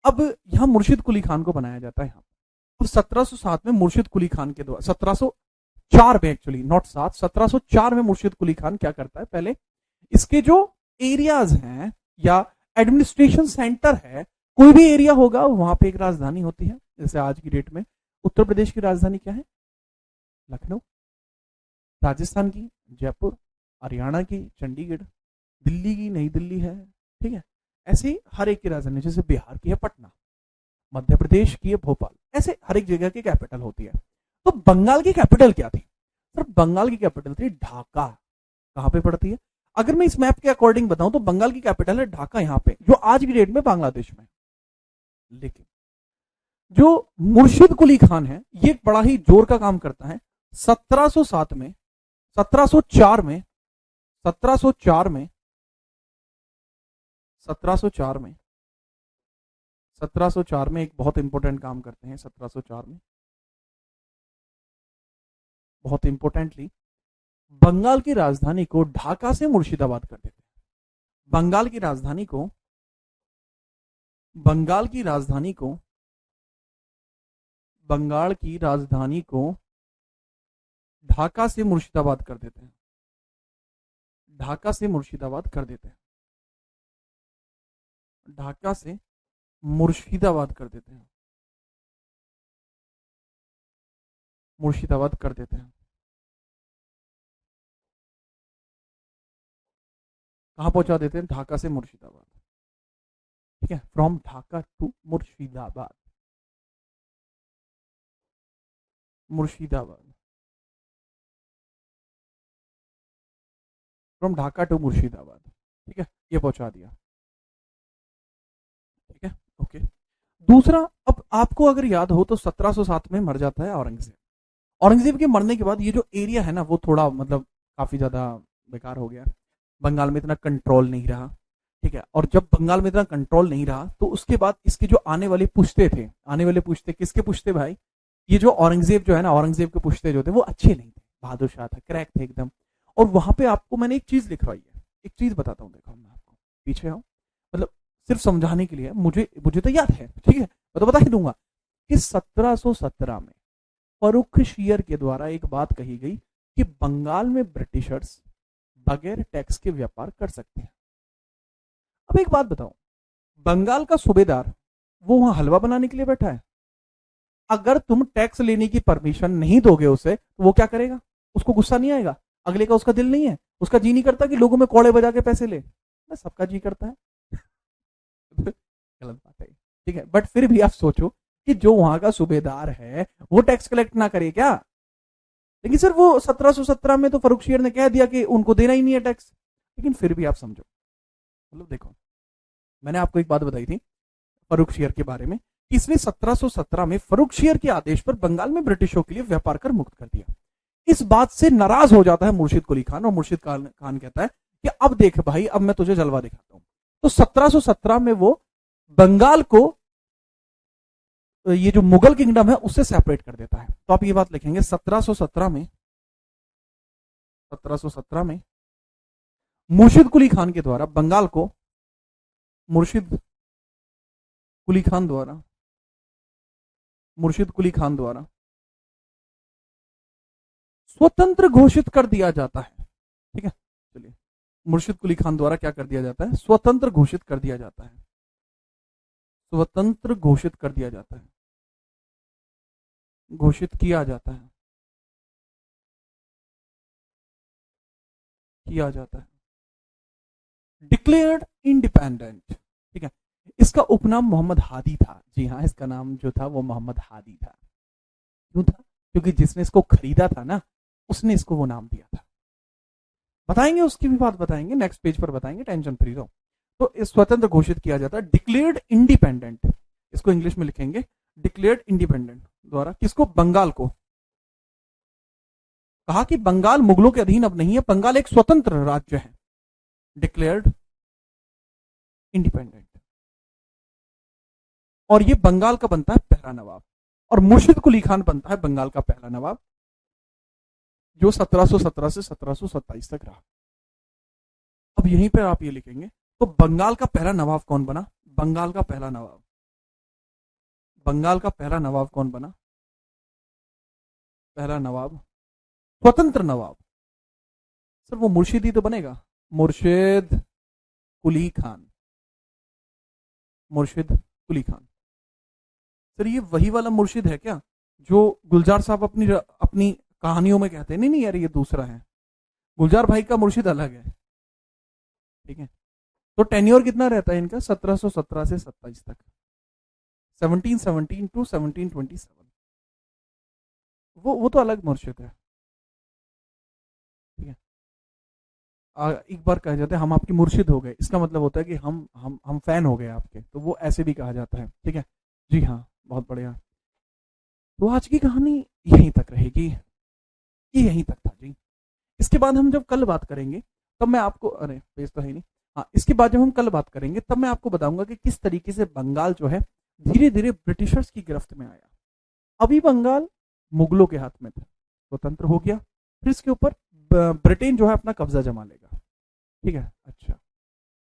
अब यहां मुर्शिद कुली खान को बनाया जाता है। अब 1707 में मुर्शिद कुली खान के द्वारा, 1704 में एक्चुअली, नॉट 7, 1704 में मुर्शिद कुली खान क्या करता है, पहले इसके जो एरियाज हैं या एडमिनिस्ट्रेशन सेंटर है, कोई भी एरिया होगा वहां पे एक राजधानी होती है। जैसे आज की डेट में उत्तर प्रदेश की राजधानी क्या है? लखनऊ। राजस्थान की जयपुर, हरियाणा की चंडीगढ़, दिल्ली की नई दिल्ली है, ठीक है। ऐसे हर एक की राजधानी, जैसे बिहार की है पटना, मध्य प्रदेश की है भोपाल, ऐसे हर एक जगह की कैपिटल होती है। तो बंगाल की कैपिटल क्या थी? सर बंगाल की कैपिटल थी ढाका। कहां पे पड़ती है? अगर मैं इस मैप के अकॉर्डिंग बताऊं तो बंगाल की कैपिटल है ढाका, यहां पे, जो आज की डेट में बांग्लादेश में। लेकिन जो मुर्शिद कुली खान है ये बड़ा ही जोर का काम करता है। 1707 में 1704 में 1704 में 1704 में 1704 में एक बहुत इंपॉर्टेंट काम करते हैं। 1704 में बहुत इंपॉर्टेंटली बंगाल की राजधानी को ढाका से मुर्शिदाबाद कर देते हैं। बंगाल की राजधानी को बंगाल की राजधानी को बंगाल की राजधानी को ढाका से मुर्शिदाबाद कर देते हैं। ढाका से मुर्शिदाबाद कर देते हैं। ढाका से मुर्शिदाबाद कर देते हैं। मुर्शिदाबाद कर देते हैं। कहां पहुंचा देते हैं? ढाका से मुर्शिदाबाद, ठीक है। From Dhaka to Murshidabad, Murshidabad, from Dhaka to Murshidabad, ठीक है, ये पहुंचा दिया, ठीक है, ओके। दूसरा, अब आपको अगर याद हो तो 1707 में मर जाता है औरंगजेब। औरंगजेब के मरने के बाद ये जो एरिया है ना वो थोड़ा मतलब काफी ज्यादा बेकार हो गया, बंगाल में इतना कंट्रोल नहीं रहा, ठीक है। और जब बंगाल में इतना कंट्रोल नहीं रहा तो उसके बाद इसके जो आने वाले पुश्ते थे, आने वाले पुश्ते किसके पुश्ते भाई? ये जो औरंगजेब जो है ना, औरंगजेब के पुश्ते जो थे वो अच्छे नहीं थे, बहादुर शाह था, क्रैक थे एकदम। और वहां पे आपको मैंने एक चीज लिखवाई है, एक चीज बताता हूँ, देखो मैं आपको, पीछे आओ, मतलब सिर्फ समझाने के लिए, मुझे मुझे तो याद है, ठीक है, मैं तो बता ही दूंगा कि 1717 में फर्रुखशियर के द्वारा एक बात कही गई कि बंगाल में ब्रिटिशर्स बगैर टैक्स के व्यापार कर सकते हैं। अब एक बात बताओ, बंगाल का सूबेदार वो वहां हलवा बनाने के लिए बैठा है। अगर तुम टैक्स लेने की परमिशन नहीं दोगे उसे तो वो क्या करेगा? उसको गुस्सा नहीं आएगा? अगले का उसका दिल नहीं है, उसका जी नहीं करता कि लोगों में कौड़े बजा के पैसे ले? सबका जी करता है। गलत बात है, ठीक है, बट फिर भी आप सोचो कि जो वहां का सूबेदार है वो टैक्स कलेक्ट ना करे क्या? लेकिन सर वो 1717 में तो फर्रुखशियर ने कह दिया कि उनको देना ही नहीं है टैक्स। लेकिन फिर भी आप समझो, मतलब देखो, मैंने आपको एक बात बताई थी फर्रुखशियर के बारे में, इसने 1717 में फर्रुखशियर के आदेश पर बंगाल में ब्रिटिशों के लिए व्यापार कर मुक्त कर दिया। इस बात से नाराज हो जाता है मुर्शिद कुली खान, और मुर्शिद खान कहता है कि अब देख भाई, अब मैं तुझे जलवा दिखाता हूं। तो 1717 में वो बंगाल को ये जो मुगल किंगडम है उससे सेपरेट कर देता है। तो आप ये बात लिखेंगे 1717 में, 1717 में मुर्शिद कुली खान के द्वारा बंगाल को, मुर्शिद कुली खान द्वारा, मुर्शिद कुली खान द्वारा स्वतंत्र घोषित कर दिया जाता है। ठीक है, चलिए, मुर्शिद कुली खान द्वारा क्या कर दिया जाता है? स्वतंत्र घोषित कर दिया जाता है, स्वतंत्र घोषित कर दिया जाता है, घोषित किया जाता है, किया जाता है, डिक्लेयर्ड इंडिपेंडेंट। ठीक है, इसका उपनाम मोहम्मद हादी था। जी हाँ, इसका नाम जो था वो मोहम्मद हादी था। क्यों था? क्योंकि जिसने इसको खरीदा था ना, उसने इसको वो नाम दिया था। बताएंगे, उसकी भी बात बताएंगे, नेक्स्ट पेज पर बताएंगे, टेंशन फ्री रहो। तो इस स्वतंत्र घोषित किया जाता है, डिक्लेयर्ड इंडिपेंडेंट, इसको इंग्लिश में लिखेंगे डिक्लेयर्ड इंडिपेंडेंट द्वारा। किसको? बंगाल को। कहा कि बंगाल मुगलों के अधीन अब नहीं है, बंगाल एक स्वतंत्र राज्य है, डिक्लेयर्ड इंडिपेंडेंट। और ये बंगाल का बनता है पहला नवाब, और मुर्शिद कुली खान बनता है बंगाल का पहला नवाब, जो 1717 से 1727 तक रहा। अब यहीं पर आप ये लिखेंगे, तो बंगाल का पहला नवाब कौन बना? बंगाल का पहला नवाब, बंगाल का पहला नवाब कौन बना? पहला नवाब, स्वतंत्र नवाब। सर वो मुर्शिद ही तो बनेगा, मुर्शिद कुली खान, मुर्शिद कुली खान। सर ये वही वाला मुर्शिद है क्या जो गुलजार साहब अपनी अपनी कहानियों में कहते हैं? नहीं नहीं यार, ये दूसरा है, गुलजार भाई का मुर्शिद अलग है। ठीक है, तो टेन्योर कितना रहता है इनका? 1717 से 27 तक, 1717 टू 1727। वो तो अलग मुर्शिद है। ठीक है, एक बार कहा जाता है हम आपके मुर्शिद हो गए, इसका मतलब होता है कि हम फैन हो गए आपके, तो वो ऐसे भी कहा जाता है। ठीक है जी हाँ, बहुत बढ़िया। तो आज की कहानी यहीं तक रहेगी, ये यहीं तक था जी। इसके बाद हम जब कल बात करेंगे तब मैं आपको, अरे पेज तो है नहीं, हाँ, इसके बाद जब हम कल बात करेंगे तब मैं आपको बताऊंगा कि किस तरीके से बंगाल जो है धीरे धीरे ब्रिटिशर्स की गिरफ्त में आया। अभी बंगाल मुगलों के हाथ में था, स्वतंत्र हो गया, फिर इसके ऊपर ब्रिटेन जो है अपना कब्जा जमा लेगा। ठीक है, अच्छा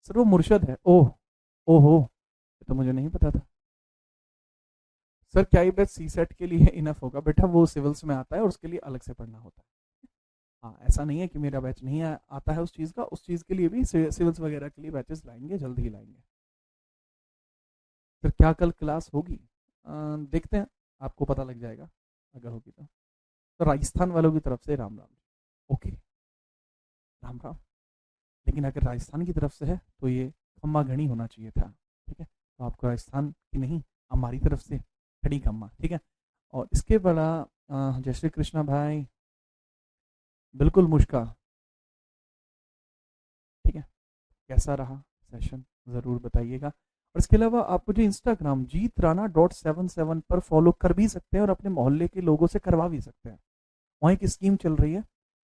सर वो मुर्शद है, ओह ओहो, ये तो मुझे नहीं पता था। सर क्या ये बैच सी सेट के लिए इनफ होगा? बेटा वो सिविल्स में आता है और उसके लिए अलग से पढ़ना होता है। हाँ, ऐसा नहीं है कि मेरा बैच नहीं आता है उस चीज़ का, उस चीज़ के लिए भी सिविल्स वगैरह के लिए बैचेस लाएंगे, जल्द ही लाएंगे। फिर क्या कल क्लास होगी? देखते हैं, आपको पता लग जाएगा अगर होगी तो राजस्थान वालों की तरफ से राम राम। ओके, राम राम। लेकिन अगर राजस्थान की तरफ से है तो ये खम्मा घनी होना चाहिए था। ठीक है, तो आपको राजस्थान की नहीं, हमारी तरफ से खड़ी खम्मा। ठीक है, और इसके बड़ा जय श्री कृष्णा भाई, बिल्कुल मुश्का। ठीक है, कैसा रहा सेशन ज़रूर बताइएगा। और इसके अलावा आप मुझे इंस्टाग्राम jeetrana.77 पर फॉलो कर भी सकते हैं और अपने मोहल्ले के लोगों से करवा भी सकते हैं। वहाँ एक स्कीम चल रही है,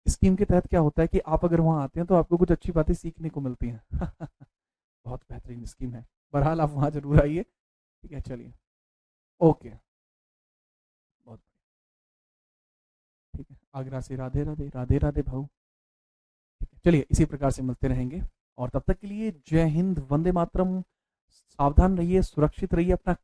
स्कीम के तहत क्या होता है कि आप अगर वहाँ आते हैं तो आपको कुछ अच्छी बातें सीखने को मिलती हैं। बहुत बेहतरीन स्कीम है, बहरहाल आप वहाँ जरूर आइए। ठीक है, चलिए, ओके, बहुत ठीक है, आगरा से राधे राधे, राधे राधे भाऊ। ठीक है, चलिए इसी प्रकार से मिलते रहेंगे, और तब तक के लिए जय हिंद, वंदे मातरम। सावधान रहिए, सुरक्षित रहिए, अपना